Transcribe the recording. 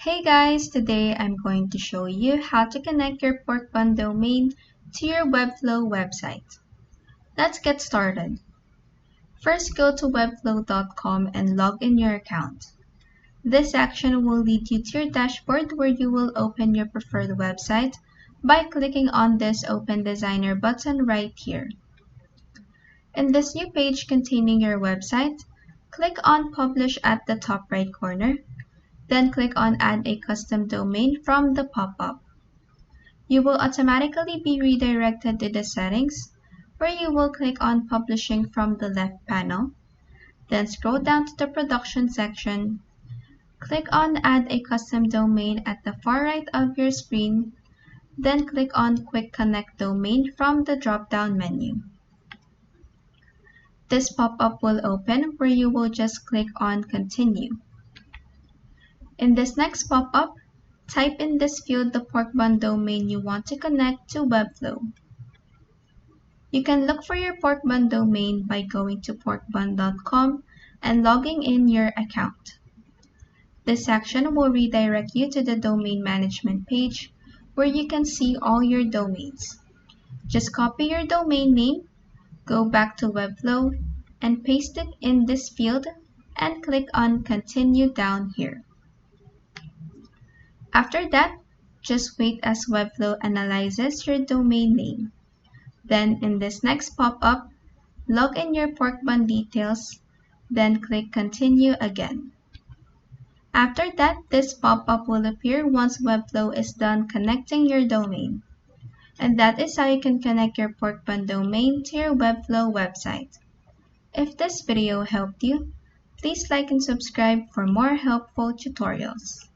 Hey guys, today I'm going to show you how to connect your Porkbun domain to your Webflow website. Let's get started. First, go to webflow.com and log in your account. This action will lead you to your dashboard where you will open your preferred website by clicking on this Open Designer button right here. In this new page containing your website, click on Publish at the top right corner. Then click on Add a custom domain from the pop-up. You will automatically be redirected to the settings, where you will click on Publishing from the left panel. Then scroll down to the Production section. Click on Add a custom domain at the far right of your screen. Then click on Quick Connect Domain from the drop-down menu. This pop-up will open where you will just click on Continue. In this next pop-up, type in this field the Porkbun domain you want to connect to Webflow. You can look for your Porkbun domain by going to porkbun.com and logging in your account. This action will redirect you to the domain management page where you can see all your domains. Just copy your domain name, go back to Webflow, and paste it in this field and click on Continue down here. After that, just wait as Webflow analyzes your domain name. Then in this next pop-up, log in your Porkbun details, then click Continue again. After that, this pop-up will appear once Webflow is done connecting your domain. And that is how you can connect your Porkbun domain to your Webflow website. If this video helped you, please like and subscribe for more helpful tutorials.